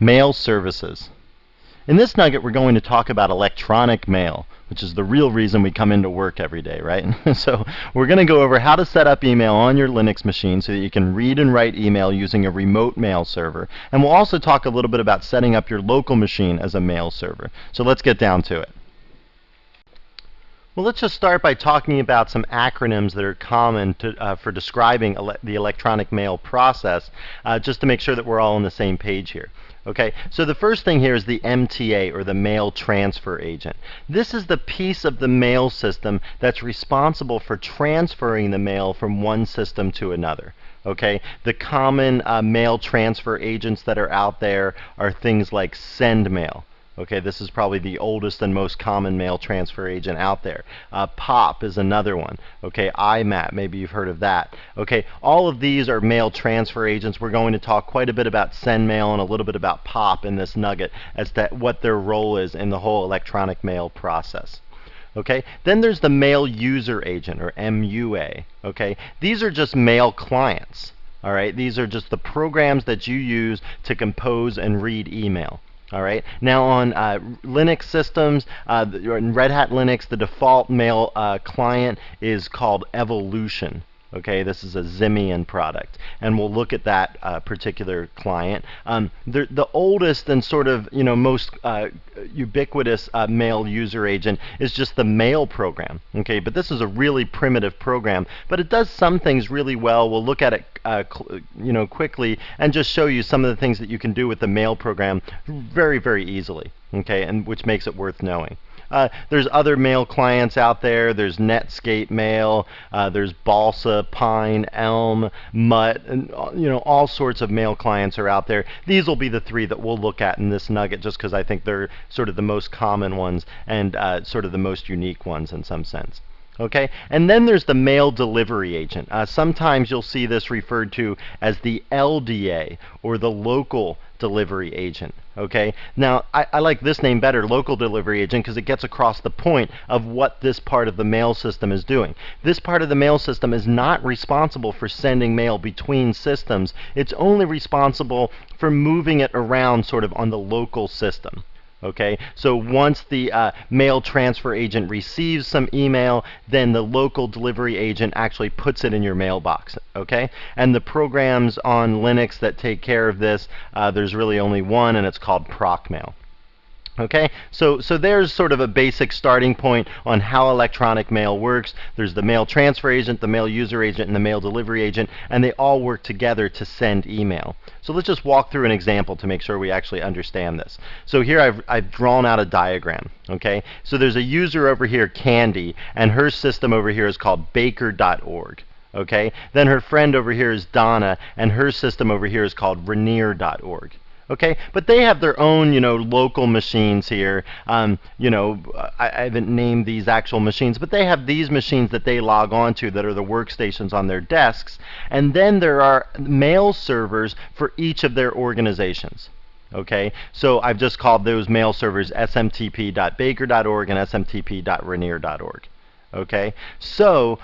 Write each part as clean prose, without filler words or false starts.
Mail services. In this nugget, we're going to talk about electronic mail, which is the real reason we come into work every day, right? So we're going to go over how to set up email on your Linux machine so that you can read and write email using a remote mail server. And we'll also talk a little bit about setting up your local machine as a mail server. So let's get down to it. Well, let's just start by talking about some acronyms that are common for describing the electronic mail process, just to make sure that we're all on the same page here. Okay, so the first thing here is the MTA, or the Mail Transfer Agent. This is the piece of the mail system that's responsible for transferring the mail from one system to another. Okay, the common mail transfer agents that are out there are things like SendMail. Okay, this is probably the oldest and most common mail transfer agent out there. POP is another one. Okay, IMAP, maybe you've heard of that. Okay, all of these are mail transfer agents. We're going to talk quite a bit about SendMail and a little bit about POP in this nugget as to what their role is in the whole electronic mail process. Okay, then there's the Mail User Agent, or MUA. Okay, these are just mail clients. All right, these are just the programs that you use to compose and read email. All right. Now on Linux systems, in Red Hat Linux, the default mail client is called Evolution. Okay, this is a Symbian product, and we'll look at that particular client. The oldest and sort of most ubiquitous mail user agent is just the mail program. Okay, but this is a really primitive program, but it does some things really well. We'll look at it quickly and just show you some of the things that you can do with the mail program very, very easily. Okay, and which makes it worth knowing. There's other mail clients out there. There's Netscape Mail. There's Balsa, Pine, Elm, Mutt, and all sorts of mail clients are out there. These will be the three that we'll look at in this nugget, just because I think they're sort of the most common ones and sort of the most unique ones in some sense. Okay, and then there's the mail delivery agent. Sometimes you'll see this referred to as the LDA, or the local delivery agent. Okay, now I like this name better, local delivery agent, because it gets across the point of what this part of the mail system is doing. This part of the mail system is not responsible for sending mail between systems. It's only responsible for moving it around sort of on the local system. Okay, so once the mail transfer agent receives some email, then the local delivery agent actually puts it in your mailbox. Okay, and the programs on Linux that take care of this, there's really only one, and it's called ProcMail. Okay, so there's sort of a basic starting point on how electronic mail works. There's the mail transfer agent, the mail user agent, and the mail delivery agent, and they all work together to send email. So let's just walk through an example to make sure we actually understand this. So here I've drawn out a diagram. Okay, so there's a user over here, Candy, and her system over here is called baker.org. Okay, then her friend over here is Donna, and her system over here is called Rainier.org. Okay, but they have their own, local machines here. I haven't named these actual machines, but they have these machines that they log on to that are the workstations on their desks. And then there are mail servers for each of their organizations. Okay, so I've just called those mail servers smtp.baker.org and smtp.rainier.org. Okay, so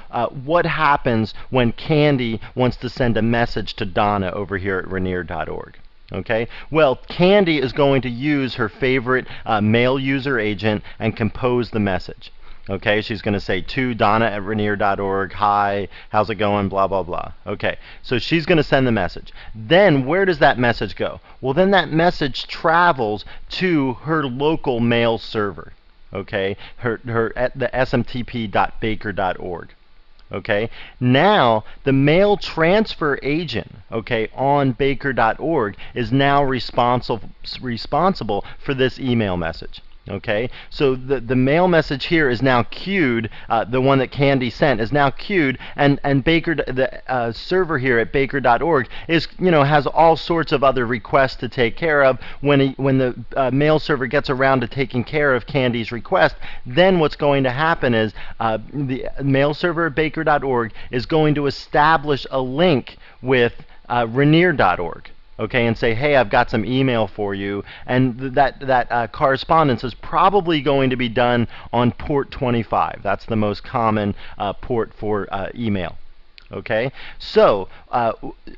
what happens when Candy wants to send a message to Donna over here at Rainier.org? Okay, well, Candy is going to use her favorite mail user agent and compose the message. Okay, she's going to say to Donna at Rainier.org, hi, how's it going, blah, blah, blah. Okay, so she's going to send the message. Then where does that message go? Well, then that message travels to her local mail server. Okay, her at the smtp.baker.org. Okay, now the mail transfer agent, okay, on baker.org is now responsible for this email message. Okay, so the mail message here is now queued. The one that Candy sent is now queued, and Baker, the server here at baker.org is has all sorts of other requests to take care of. When the mail server gets around to taking care of Candy's request, then what's going to happen is the mail server at baker.org is going to establish a link with Rainier.org. Okay, and say, hey, I've got some email for you, and that correspondence is probably going to be done on port 25. That's the most common port for email. Okay, so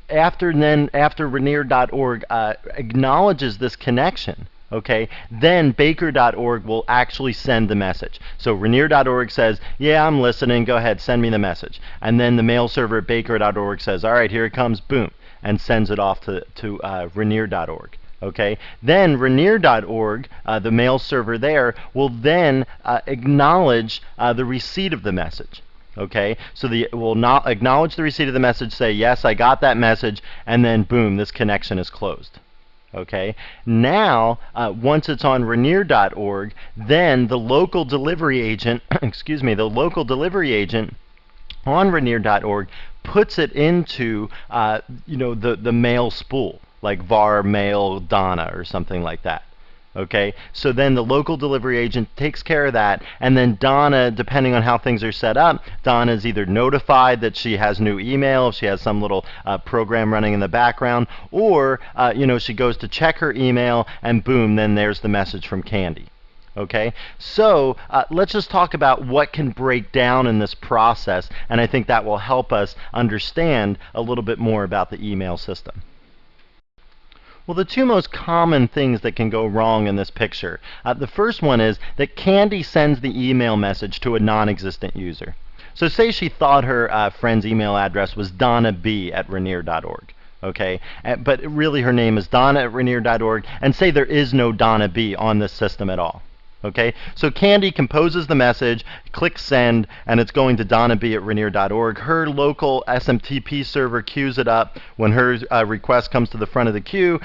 after Rainier.org acknowledges this connection, okay, then Baker.org will actually send the message. So Rainier.org says, yeah, I'm listening, go ahead, send me the message. And then the mail server at Baker.org says, all right, here it comes, boom, and sends it off to Rainier.org. Okay, then Rainier.org, the mail server there, will then acknowledge the receipt of the message. Okay, so it will not acknowledge the receipt of the message, say, yes, I got that message, and then boom, this connection is closed. Okay, now once it's on Rainier.org, then the local delivery agent, excuse me, the local delivery agent on Rainier.org puts it into the mail spool, like var mail Donna or something like that. Okay, so then the local delivery agent takes care of that, and then Donna, depending on how things are set up, Donna is either notified that she has new email, if she has some little program running in the background, or she goes to check her email, and boom, then there's the message from Candy. Okay, so let's just talk about what can break down in this process, and I think that will help us understand a little bit more about the email system. Well, the two most common things that can go wrong in this picture. The first one is that Candy sends the email message to a non-existent user. So say she thought her friend's email address was donnab@rainier.org. Okay, but really her name is Donna@rainier.org, and say there is no Donna B on this system at all. Okay, so Candy composes the message, clicks send, and it's going to Donna B at Rainier.org. Her local SMTP server queues it up. When her request comes to the front of the queue,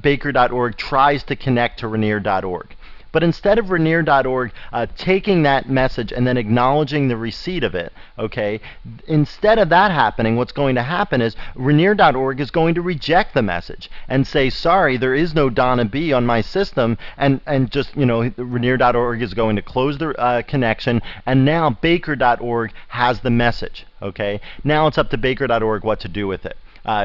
Baker.org tries to connect to Rainier.org. But instead of Rainier.org taking that message and then acknowledging the receipt of it, okay, instead of that happening, what's going to happen is Rainier.org is going to reject the message and say, sorry, there is no Donna B on my system, and just, Rainier.org is going to close the connection, and now Baker.org has the message, okay? Now it's up to Baker.org what to do with it.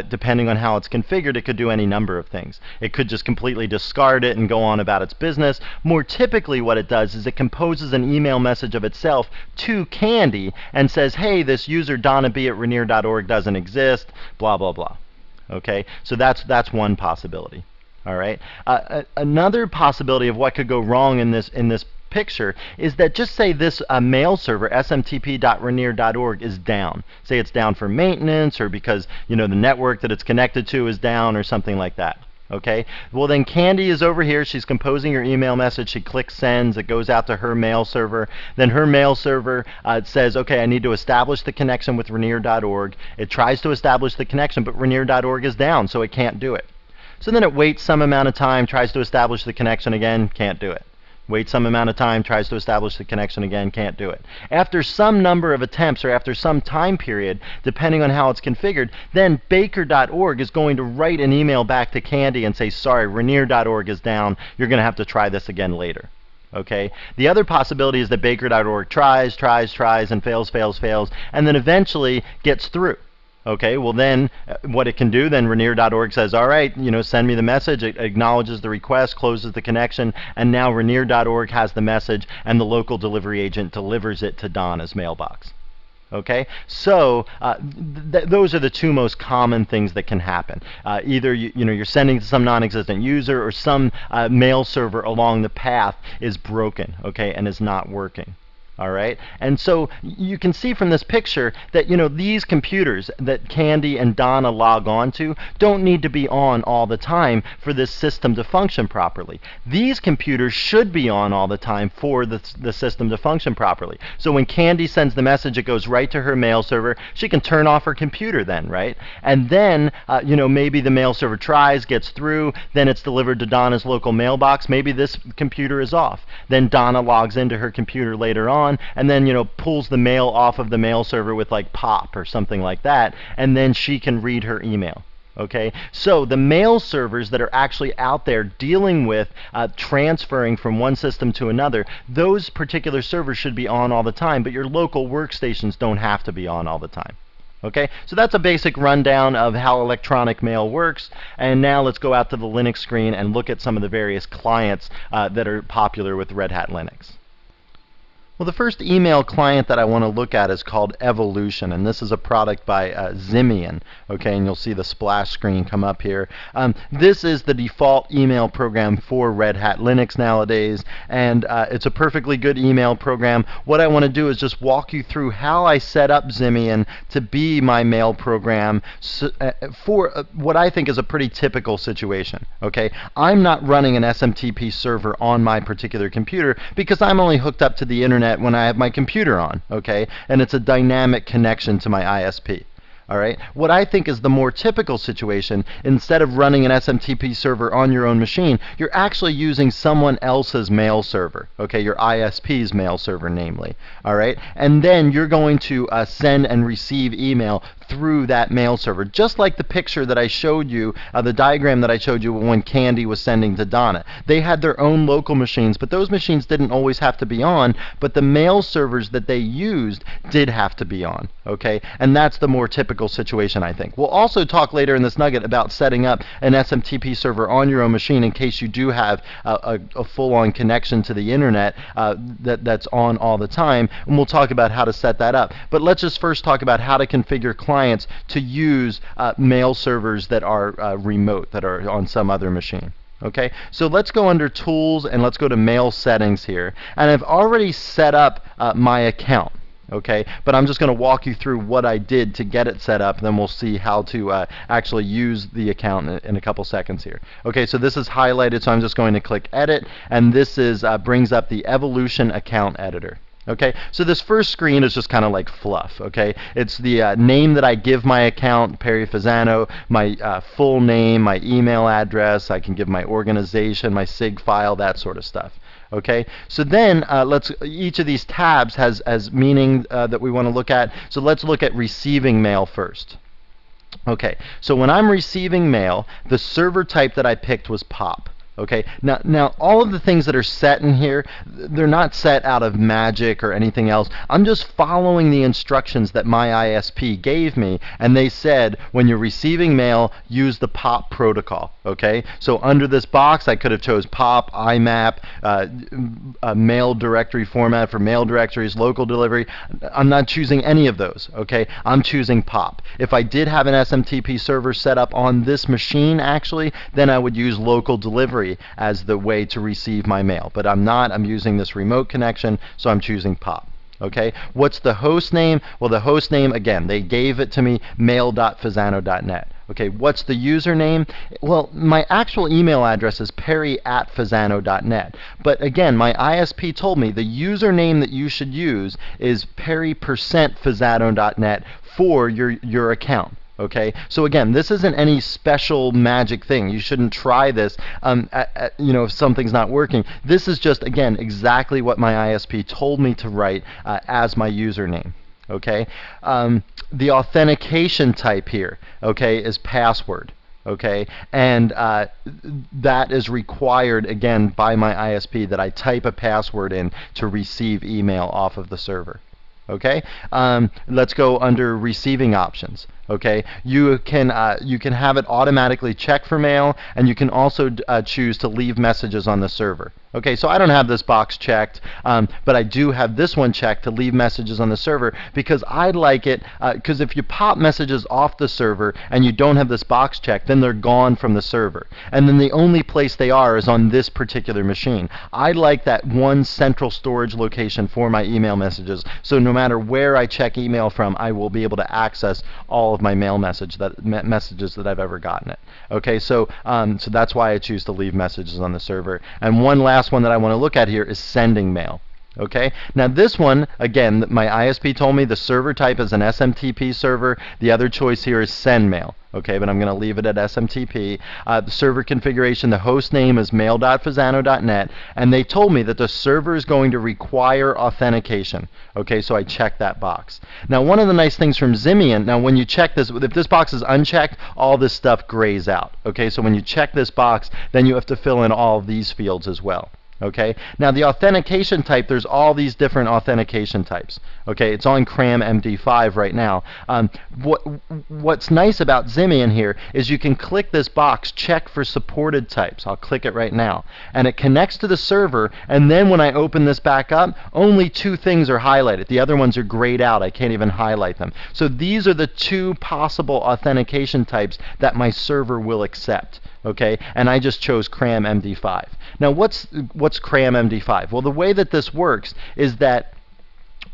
Depending on how it's configured, it could do any number of things. It could just completely discard it and go on about its business. More typically what it does is it composes an email message of itself to Candy and says, hey, this user Donna B at Rainier.org doesn't exist, blah, blah, blah. Okay, so that's one possibility. All right. Another possibility of what could go wrong in this picture is that, just say this mail server smtp.rainier.org is down. Say it's down for maintenance, or because the network that it's connected to is down, or something like that. Okay, well then Candy is over here, she's composing her email message, she clicks sends, it goes out to her mail server, then her mail server says, okay, I need to establish the connection with Rainier.org. It tries to establish the connection, but Rainier.org is down, so it can't do it. So then it waits some amount of time, tries to establish the connection again, can't do it. Waits some amount of time, tries to establish the connection again, can't do it. After some number of attempts, or after some time period, depending on how it's configured, then Baker.org is going to write an email back to Candy and say, sorry, Rainier.org is down, you're going to have to try this again later. Okay. The other possibility is that Baker.org tries, and fails, and then eventually gets through. Okay, well then what it can do, then Rainier.org says, all right, send me the message, it acknowledges the request, closes the connection, and now Rainier.org has the message, and the local delivery agent delivers it to Donna's mailbox. Okay, so those are the two most common things that can happen. Either you're sending to some non-existent user, or some mail server along the path is broken, okay, and is not working. All right, and so you can see from this picture that these computers that Candy and Donna log on to don't need to be on all the time for this system to function properly. These computers should be on all the time for the system to function properly. So when Candy sends the message, it goes right to her mail server. She can turn off her computer then, right? And then maybe the mail server tries, gets through, then it's delivered to Donna's local mailbox. Maybe this computer is off. Then Donna logs into her computer later on, and then pulls the mail off of the mail server with like POP or something like that, and then she can read her email. Okay, so the mail servers that are actually out there dealing with transferring from one system to another, those particular servers should be on all the time, but your local workstations don't have to be on all the time. Okay, so that's a basic rundown of how electronic mail works, and now let's go out to the Linux screen and look at some of the various clients that are popular with Red Hat Linux. Well, the first email client that I want to look at is called Evolution, and this is a product by Simian. Okay, and you'll see the splash screen come up here. This is the default email program for Red Hat Linux nowadays, and it's a perfectly good email program. What I want to do is just walk you through how I set up Simian to be my mail program for what I think is a pretty typical situation. Okay, I'm not running an SMTP server on my particular computer because I'm only hooked up to the internet when I have my computer on, okay? And it's a dynamic connection to my ISP. All right. What I think is the more typical situation, instead of running an SMTP server on your own machine, you're actually using someone else's mail server, okay, your ISP's mail server, namely. All right. And then you're going to send and receive email through that mail server, just like the picture that I showed you, the diagram that I showed you when Candy was sending to Donna. They had their own local machines, but those machines didn't always have to be on, but the mail servers that they used did have to be on, okay? And that's the more typical situation, I think. We'll also talk later in this nugget about setting up an SMTP server on your own machine in case you do have a full-on connection to the internet that's on all the time, and we'll talk about how to set that up. But let's just first talk about how to configure clients to use mail servers that are remote, that are on some other machine. Okay, so let's go under Tools and let's go to Mail Settings here. And I've already set up my account. Okay, but I'm just going to walk you through what I did to get it set up, then we'll see how to actually use the account in a couple seconds here. Okay, so this is highlighted, so I'm just going to click Edit, and this is brings up the Evolution Account Editor. Okay, so this first screen is just kind of like fluff. Okay, it's the name that I give my account, Perry Fasano, my full name, my email address. I can give my organization, my SIG file, that sort of stuff. Okay, so then each of these tabs has meaning that we want to look at. So let's look at receiving mail first. Okay, so when I'm receiving mail, the server type that I picked was POP. Okay, now all of the things that are set in here, they're not set out of magic or anything else. I'm just following the instructions that my ISP gave me, and they said when you're receiving mail, use the POP protocol. Okay, so under this box, I could have chose POP, IMAP, mail directory format for mail directories, local delivery. I'm not choosing any of those. Okay, I'm choosing POP. If I did have an SMTP server set up on this machine, actually, then I would use local delivery as the way to receive my mail, but I'm not. I'm using this remote connection, so I'm choosing POP. Okay, what's the host name? Well, the host name, again, they gave it to me, mail.fasano.net. Okay, what's the username? Well, my actual email address is perry@fasano.net. But again, my ISP told me the username that you should use is perry%fasano.net for your account. Okay, so again, this isn't any special magic thing. You shouldn't try this, if something's not working. This is just, again, exactly what my ISP told me to write as my username. Okay, the authentication type here, okay, is password. Okay, and that is required, again, by my ISP that I type a password in to receive email off of the server. Okay, let's go under receiving options. Okay, you can have it automatically check for mail, and you can also choose to leave messages on the server. Okay, so I don't have this box checked, but I do have this one checked to leave messages on the server because I like it, because if you pop messages off the server and you don't have this box checked, then they're gone from the server. And then the only place they are is on this particular machine. I like that one central storage location for my email messages, so no matter where I check email from, I will be able to access all of my mail messages that I've ever gotten it. Okay, so that's why I choose to leave messages on the server. And one last one that I want to look at here is sending mail. Okay, now this one, again, my ISP told me the server type is an SMTP server. The other choice here is send mail. Okay, but I'm going to leave it at SMTP. The server configuration, the host name is mail.fasano.net, and they told me that the server is going to require authentication. Okay, so I checked that box. Now, one of the nice things from Simian, now when you check this, if this box is unchecked, all this stuff grays out. Okay, so when you check this box, then you have to fill in all of these fields as well. Okay, now the authentication type, there's all these different authentication types. Okay, it's on CRAM MD5 right now. What's nice about Zimian here is you can click this box, check for supported types. I'll click it right now. And it connects to the server, and then when I open this back up, only 2 things are highlighted. The other ones are grayed out. I can't even highlight them. So these are the 2 possible authentication types that my server will accept. Okay, and I just chose CRAM MD5. Now what's CRAM MD5? Well, the way that this works is that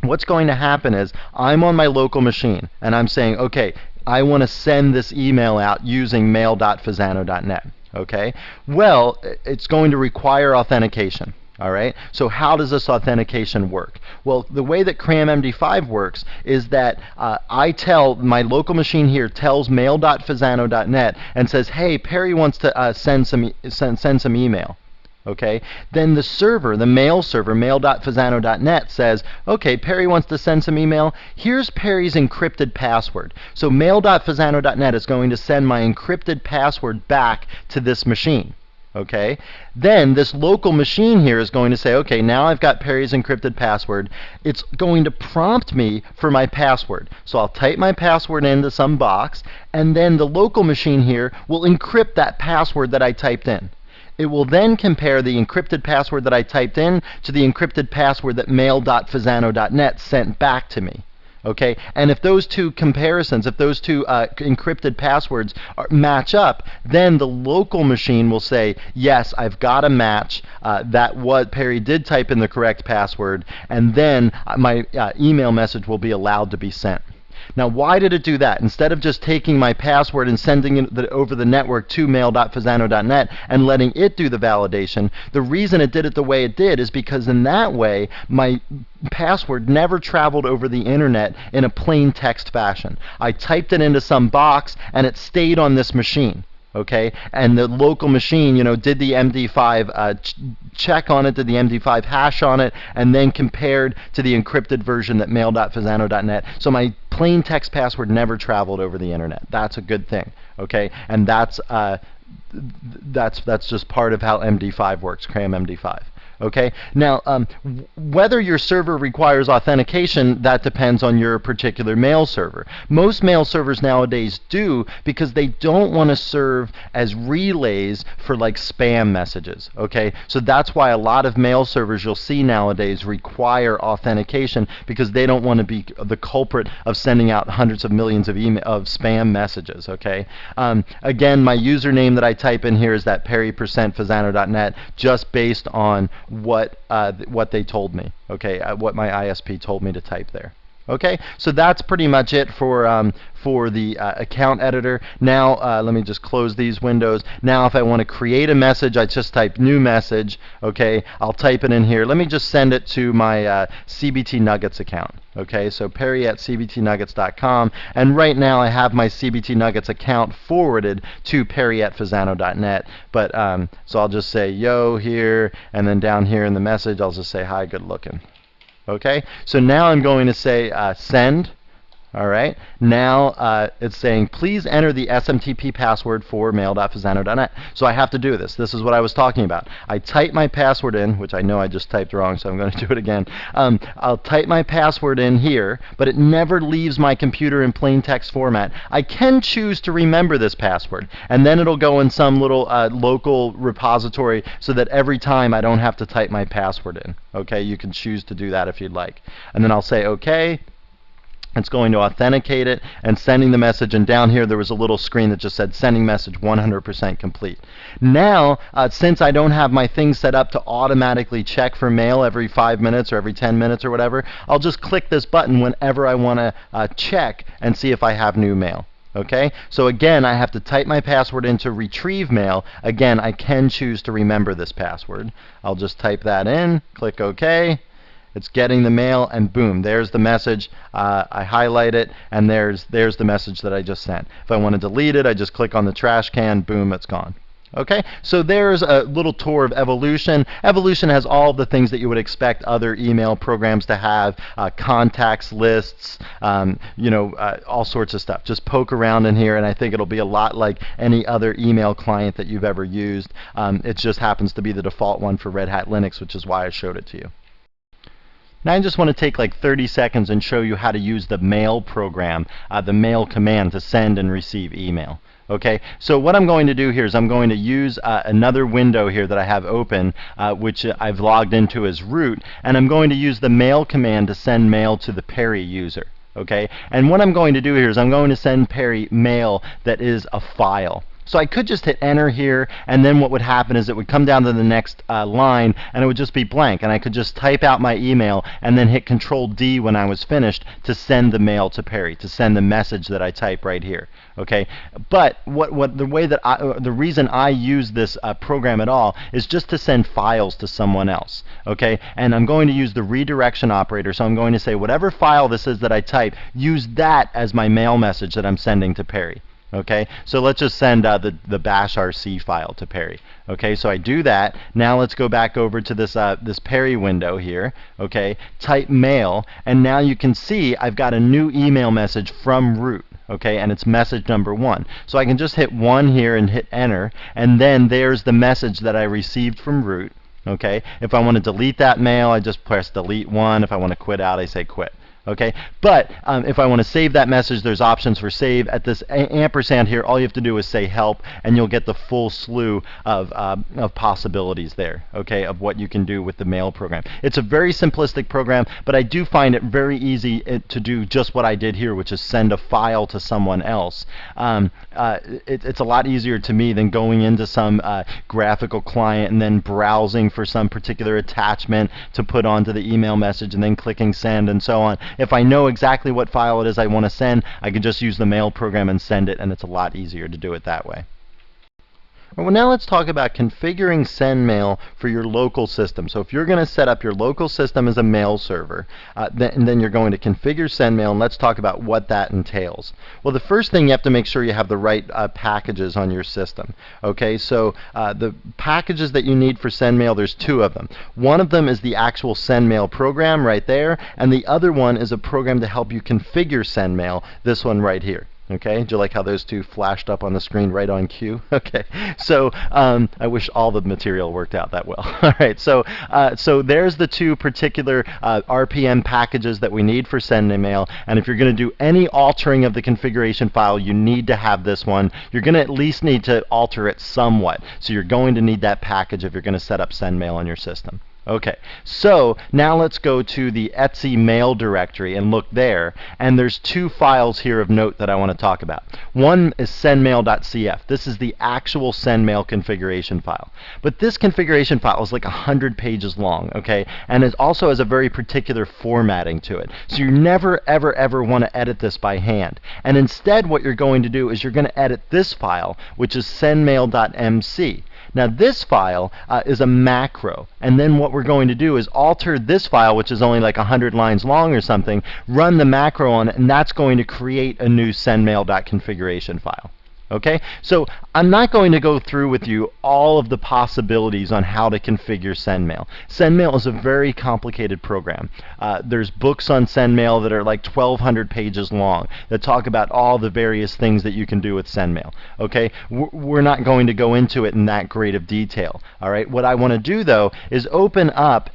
what's going to happen is I'm on my local machine and I'm saying, okay, I want to send this email out using mail.fasano.net. Okay, well, it's going to require authentication. All right, so how does this authentication work? Well, the way that CRAM MD5 works is that I tell my local machine here tells mail.fasano.net and says, hey, Perry wants to send some email. Okay, then the server, the mail server, mail.fasano.net says, okay, Perry wants to send some email. Here's Perry's encrypted password. So mail.fasano.net is going to send my encrypted password back to this machine. Okay, then this local machine here is going to say, okay, now I've got Perry's encrypted password. It's going to prompt me for my password. So I'll type my password into some box, and then the local machine here will encrypt that password that I typed in. It will then compare the encrypted password that I typed in to the encrypted password that mail.fasano.net sent back to me. Okay, and if those 2 comparisons, if those 2 encrypted passwords match up, then the local machine will say, yes, I've got a match, that what Perry did type in the correct password, and then my email message will be allowed to be sent. Now, why did it do that? Instead of just taking my password and sending it over the network to mail.fasano.net and letting it do the validation, the reason it did it the way it did is because in that way, my password never traveled over the internet in a plain text fashion. I typed it into some box, and it stayed on this machine. Okay, and the local machine, did the MD5 check on it, did the MD5 hash on it, and then compared to the encrypted version that mail.fasano.net. So my plain text password never traveled over the internet. That's a good thing. Okay, and that's just part of how MD5 works, CRAM MD5. Okay, now whether your server requires authentication, that depends on your particular mail server. Most mail servers nowadays do, because they don't want to serve as relays for like spam messages. Okay, so that's why a lot of mail servers you'll see nowadays require authentication, because they don't want to be the culprit of sending out hundreds of millions of spam messages. Okay, again, my username that I type in here is that perry%fasano.net, just based on what they told me, okay, what my ISP told me to type there. Okay, so that's pretty much it for the account editor. Now let me just close these windows. Now if I want to create a message, I just type new message. Okay, I'll type it in here. Let me just send it to my CBT Nuggets account. Okay, so perry@cbtnuggets.com, and right now I have my CBT Nuggets account forwarded to perry@fasano.net. But so I'll just say yo here, and then down here in the message I'll just say hi, good looking. Okay, so now I'm going to say send. All right, now it's saying please enter the SMTP password for mail.fasano.net. So I have to do this. This is what I was talking about. I type my password in, which I know I just typed wrong, so I'm going to do it again. I'll type my password in here, but it never leaves my computer in plain text format. I can choose to remember this password, and then it'll go in some little local repository so that every time I don't have to type my password in. Okay, you can choose to do that if you'd like. And then I'll say okay. It's going to authenticate it and sending the message, and down here there was a little screen that just said sending message 100% complete. Now, since I don't have my thing set up to automatically check for mail every 5 minutes or every 10 minutes or whatever, I'll just click this button whenever I want to check and see if I have new mail. Okay, so again, I have to type my password in to retrieve mail. Again, I can choose to remember this password. I'll just type that in, click OK. It's getting the mail, and boom, there's the message. I highlight it, and there's the message that I just sent. If I want to delete it, I just click on the trash can, boom, it's gone. Okay, so there's a little tour of Evolution. Evolution has all the things that you would expect other email programs to have, contacts, lists, all sorts of stuff. Just poke around in here, and I think it'll be a lot like any other email client that you've ever used. It just happens to be the default one for Red Hat Linux, which is why I showed it to you. Now I just want to take like 30 seconds and show you how to use the mail program, the mail command to send and receive email. Okay, so what I'm going to do here is I'm going to use another window here that I have open, which I've logged into as root, and I'm going to use the mail command to send mail to the Perry user. Okay, and what I'm going to do here is I'm going to send Perry mail that is a file. So I could just hit enter here, and then what would happen is it would come down to the next line, and it would just be blank, and I could just type out my email and then hit Control D when I was finished to send the mail to Perry, to send the message that I type right here. Okay, but the reason I use this program at all is just to send files to someone else. Okay, and I'm going to use the redirection operator, so I'm going to say whatever file this is that I type, use that as my mail message that I'm sending to Perry. Okay, so let's just send the bash RC file to Perry. Okay, so I do that. Now let's go back over to this Perry window here. Okay, type mail, and now you can see I've got a new email message from root. Okay, and it's message number 1. So I can just hit 1 here and hit enter, and then there's the message that I received from root. Okay, if I want to delete that mail, I just press delete 1. If I want to quit out, I say quit. Okay, but if I want to save that message, there's options for save. At this ampersand here, all you have to do is say help, and you'll get the full slew of possibilities there, okay, of what you can do with the mail program. It's a very simplistic program, but I do find it very easy to do just what I did here, which is send a file to someone else. It's a lot easier to me than going into some graphical client and then browsing for some particular attachment to put onto the email message and then clicking send and so on. If I know exactly what file it is I want to send, I can just use the mail program and send it, and it's a lot easier to do it that way. Well, now let's talk about configuring SendMail for your local system. So if you're going to set up your local system as a mail server, then you're going to configure SendMail, and let's talk about what that entails. Well, the first thing, you have to make sure you have the right packages on your system. Okay, so the packages that you need for SendMail, there's 2 of them. One of them is the actual SendMail program right there, and the other one is a program to help you configure SendMail, this one right here. Okay, do you like how those 2 flashed up on the screen right on cue? Okay, so I wish all the material worked out that well. All right, so there's the 2 particular RPM packages that we need for SendMail, and if you're going to do any altering of the configuration file, you need to have this one. You're going to at least need to alter it somewhat, so you're going to need that package if you're going to set up SendMail on your system. Okay, so now let's go to the Etsy mail directory and look there, and there's 2 files here of note that I want to talk about. One is sendmail.cf. This is the actual SendMail configuration file. But this configuration file is like 100 pages long, okay, and it also has a very particular formatting to it. So you never, ever, ever want to edit this by hand. And instead what you're going to do is you're going to edit this file, which is sendmail.mc. Now this file is a macro, and then what we're going to do is alter this file, which is only like 100 lines long or something, run the macro on it, and that's going to create a new sendmail.configuration file. Okay, so I'm not going to go through with you all of the possibilities on how to configure SendMail. SendMail is a very complicated program. There's books on SendMail that are like 1,200 pages long that talk about all the various things that you can do with SendMail. Okay, we're not going to go into it in that great of detail. All right, what I want to do though is open up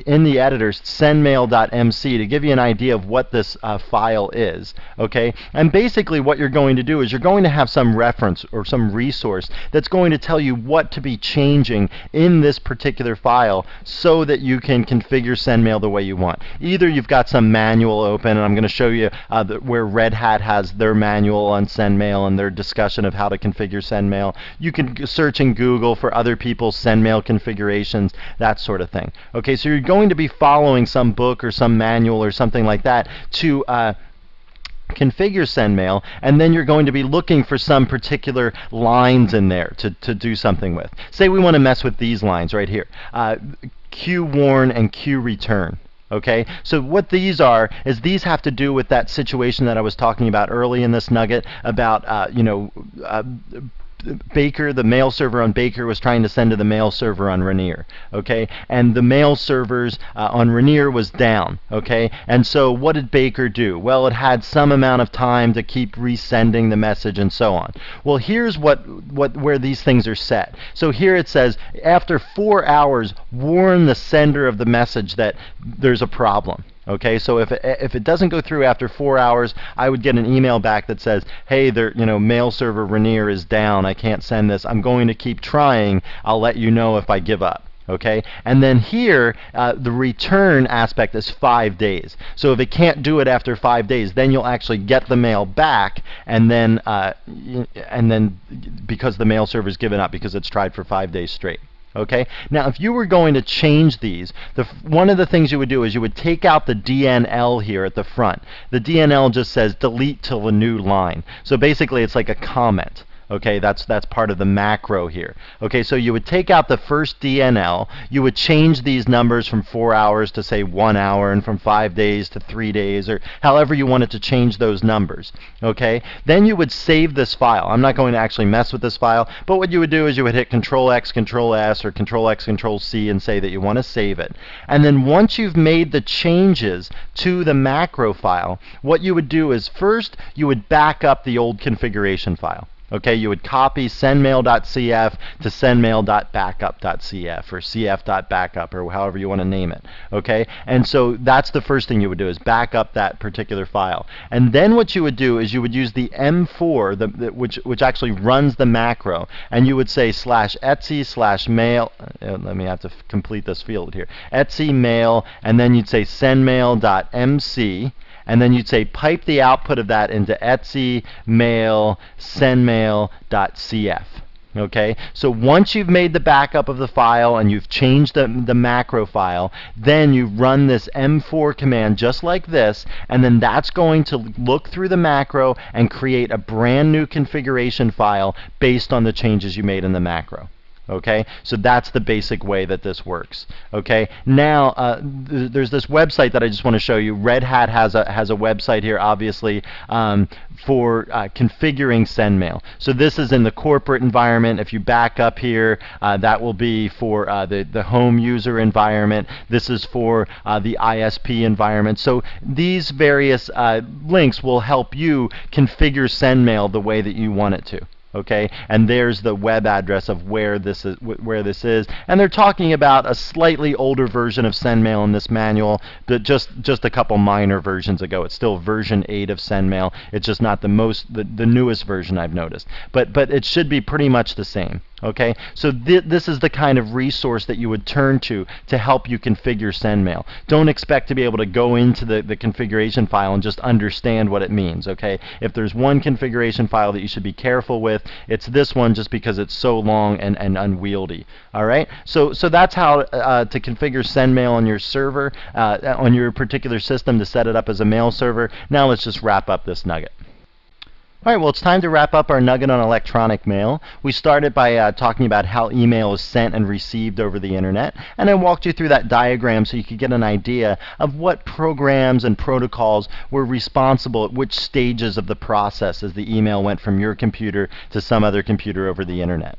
in the editor sendmail.mc to give you an idea of what this file is. Okay, and basically what you're going to do is you're going to have some reference or some resource that's going to tell you what to be changing in this particular file so that you can configure SendMail the way you want. Either you've got some manual open, and I'm going to show you where Red Hat has their manual on SendMail and their discussion of how to configure SendMail. You can search in Google for other people's SendMail configurations, that sort of thing. Okay, so you're going to be following some book or some manual or something like that to configure SendMail, and then you're going to be looking for some particular lines in there to do something with. Say we want to mess with these lines right here, Q warn and Q return. Okay, so what these are is these have to do with that situation that I was talking about early in this nugget about Baker, the mail server on Baker, was trying to send to the mail server on Rainier, okay? And the mail servers on Rainier was down, okay? And so what did Baker do? Well, it had some amount of time to keep resending the message and so on. Well, here's where these things are set. So here it says, after 4 hours, warn the sender of the message that there's a problem. Okay, so if it doesn't go through after 4 hours, I would get an email back that says, hey, mail server Rainier is down. I can't send this. I'm going to keep trying. I'll let you know if I give up. Okay, and then here the return aspect is 5 days. So if it can't do it after 5 days, then you'll actually get the mail back, and then because the mail server's given up because it's tried for 5 days straight. Okay, now if you were going to change these, one of the things you would do is you would take out the DNL here at the front. The DNL just says delete till a new line. So basically it's like a comment. Okay, that's part of the macro here. Okay, so you would take out the first DNL, you would change these numbers from 4 hours to say 1 hour, and from 5 days to 3 days, or however you wanted to change those numbers. Okay, then you would save this file. I'm not going to actually mess with this file, but what you would do is you would hit Control-X, Control-S, or Control-X, Control-C and say that you want to save it. And then once you've made the changes to the macro file, what you would do is first you would back up the old configuration file. Okay, you would copy sendmail.cf to sendmail.backup.cf or cf.backup or however you want to name it. Okay, and so that's the first thing you would do is back up that particular file. And then what you would do is you would use the M4, which actually runs the macro, and you would say /Etsy/mail. Let me have to complete this field here. Etsy mail, and then you'd say sendmail.mc. And then you'd say pipe the output of that into Etsy mail sendmail.cf. Okay, so once you've made the backup of the file and you've changed the macro file, then you run this M4 command just like this, and then that's going to look through the macro and create a brand new configuration file based on the changes you made in the macro. Okay, so that's the basic way that this works. Okay, now there's this website that I just want to show you. Red Hat has a website here, obviously, for configuring SendMail. So this is in the corporate environment. If you back up here, that will be for the home user environment. This is for the ISP environment. So these various links will help you configure SendMail the way that you want it to. Okay, and there's the web address of where this is, and they're talking about a slightly older version of SendMail in this manual, but just a couple minor versions ago. It's still version 8 of SendMail. It's just not the newest version I've noticed, but it should be pretty much the same. Okay, so this is the kind of resource that you would turn to help you configure SendMail. Don't expect to be able to go into the configuration file and just understand what it means. Okay, if there's one configuration file that you should be careful with, it's this one, just because it's so long and unwieldy. All right, so that's how to configure SendMail on your server, on your particular system, to set it up as a mail server. Now let's just wrap up this nugget. All right, well, it's time to wrap up our nugget on electronic mail. We started by talking about how email is sent and received over the internet, and I walked you through that diagram so you could get an idea of what programs and protocols were responsible at which stages of the process as the email went from your computer to some other computer over the internet.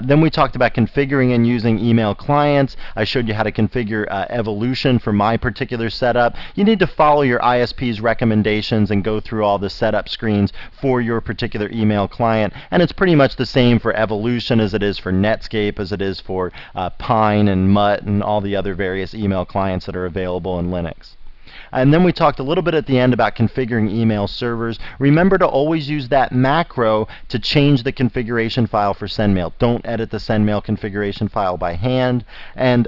Then we talked about configuring and using email clients. I showed you how to configure Evolution for my particular setup. You need to follow your ISP's recommendations and go through all the setup screens for your particular email client. And it's pretty much the same for Evolution as it is for Netscape, as it is for Pine and Mutt and all the other various email clients that are available in Linux. And then we talked a little bit at the end about configuring email servers. Remember to always use that macro to change the configuration file for SendMail. Don't edit the SendMail configuration file by hand. And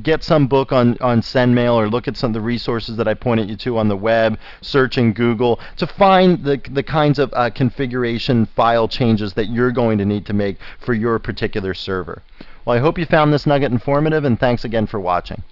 get some book on SendMail, or look at some of the resources that I pointed you to on the web. Search in Google to find the kinds of configuration file changes that you're going to need to make for your particular server. Well, I hope you found this nugget informative, and thanks again for watching.